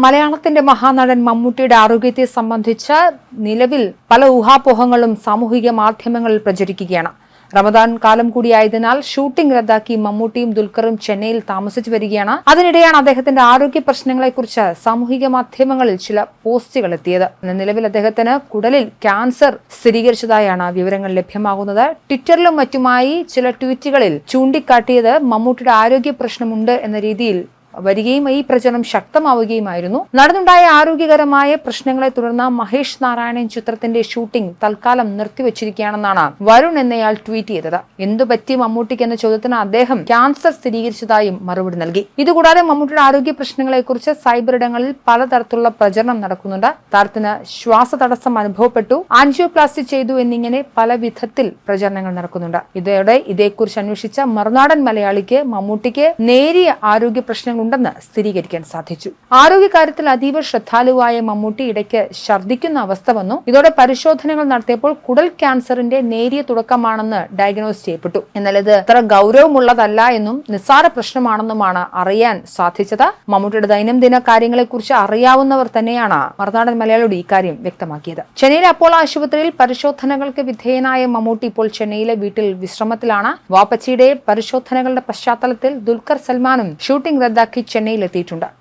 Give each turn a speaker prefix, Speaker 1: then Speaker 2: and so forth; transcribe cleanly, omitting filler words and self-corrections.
Speaker 1: മലയാളത്തിന്റെ മഹാനടൻ മമ്മൂട്ടിയുടെ ആരോഗ്യത്തെ സംബന്ധിച്ച് നിലവിൽ പല ഊഹാപോഹങ്ങളും സാമൂഹിക മാധ്യമങ്ങളിൽ പ്രചരിക്കുകയാണ്. റമദാൻ കാലം കൂടിയായതിനാൽ ഷൂട്ടിംഗ് റദ്ദാക്കി മമ്മൂട്ടിയും ദുൽഖറും ചെന്നൈയിൽ താമസിച്ചു വരികയാണ്. അതിനിടെയാണ് അദ്ദേഹത്തിന്റെ ആരോഗ്യ പ്രശ്നങ്ങളെക്കുറിച്ച് സാമൂഹിക മാധ്യമങ്ങളിൽ ചില പോസ്റ്റുകൾ എത്തിയത്. നിലവിൽ അദ്ദേഹത്തിന് കുടലിൽ ക്യാൻസർ സ്ഥിരീകരിച്ചതായാണ് വിവരങ്ങൾ ലഭ്യമാകുന്നത്. ട്വിറ്ററിലും മറ്റുമായി ചില ട്വീറ്റുകളിൽ ചൂണ്ടിക്കാട്ടിയത് മമ്മൂട്ടിയുടെ ആരോഗ്യ പ്രശ്നമുണ്ട് എന്ന രീതിയിൽ വരികയും ഈ പ്രചരണം ശക്തമാവുകയുമായിരുന്നു. നടന്നുണ്ടായ ആരോഗ്യകരമായ പ്രശ്നങ്ങളെ തുടർന്ന് മഹേഷ് നാരായണൻ ചിത്രത്തിന്റെ ഷൂട്ടിംഗ് തൽക്കാലം നിർത്തിവച്ചിരിക്കുകയാണെന്നാണ് വരുൺ എന്നയാൾ ട്വീറ്റ് ചെയ്തത്. എന്തുപറ്റി മമ്മൂട്ടിക്ക് എന്ന ചോദ്യത്തിന് അദ്ദേഹം ക്യാൻസർ സ്ഥിരീകരിച്ചതായും മറുപടി നൽകി. ഇതുകൂടാതെ മമ്മൂട്ടിയുടെ ആരോഗ്യ പ്രശ്നങ്ങളെക്കുറിച്ച് സൈബർ ഇടങ്ങളിൽ പലതരത്തിലുള്ള പ്രചരണം നടക്കുന്നുണ്ട്. താരത്തിന് ശ്വാസതടസ്സം അനുഭവപ്പെട്ടു, ആൻജിയോപ്ലാസ്റ്റി ചെയ്തു എന്നിങ്ങനെ പല വിധത്തിൽ പ്രചരണങ്ങൾ നടക്കുന്നുണ്ട്. ഇതോടെ ഇതേക്കുറിച്ച് അന്വേഷിച്ച മറുനാടൻ മലയാളിക്ക് മമ്മൂട്ടിക്ക് നേരിയ ആരോഗ്യ പ്രശ്നങ്ങൾ ഉണ്ടെന്ന് സ്ഥിരീകരിക്കാൻ സാധിച്ചു. ആരോഗ്യകാര്യത്തിൽ അതീവ ശ്രദ്ധാലുവായ മമ്മൂട്ടി ഇടയ്ക്ക് ഛർദ്ദിക്കുന്ന അവസ്ഥ വന്നു. ഇതോടെ പരിശോധനകൾ നടത്തിയപ്പോൾ കുടൽ ക്യാൻസറിന്റെ നേരിയ തുടക്കമാണെന്ന് ഡയഗ്നോസ് ചെയ്യപ്പെട്ടു. എന്നാൽ ഇത് അത്ര ഗൗരവമുള്ളതല്ല എന്നും നിസ്സാര പ്രശ്നമാണെന്നുമാണ് അറിയാൻ സാധിച്ചത്. മമ്മൂട്ടിയുടെ ദൈനംദിന കാര്യങ്ങളെക്കുറിച്ച് അറിയാവുന്നവർ തന്നെയാണ് മറുനാടൻ മലയാളിയോട് ഇക്കാര്യം വ്യക്തമാക്കിയത്. ചെന്നൈയിലെ അപ്പോളോ ആശുപത്രിയിൽ പരിശോധനകൾക്ക് വിധേയനായ മമ്മൂട്ടി ഇപ്പോൾ ചെന്നൈയിലെ വീട്ടിൽ വിശ്രമത്തിലാണ്. വാപ്പച്ചിയുടെ പരിശോധനകളുടെ പശ്ചാത്തലത്തിൽ ദുൽഖർ സൽമാനും ഷൂട്ടിംഗ് റദ്ദാക്കി ചെന്നൈയിലെത്തിയിട്ടുണ്ട്.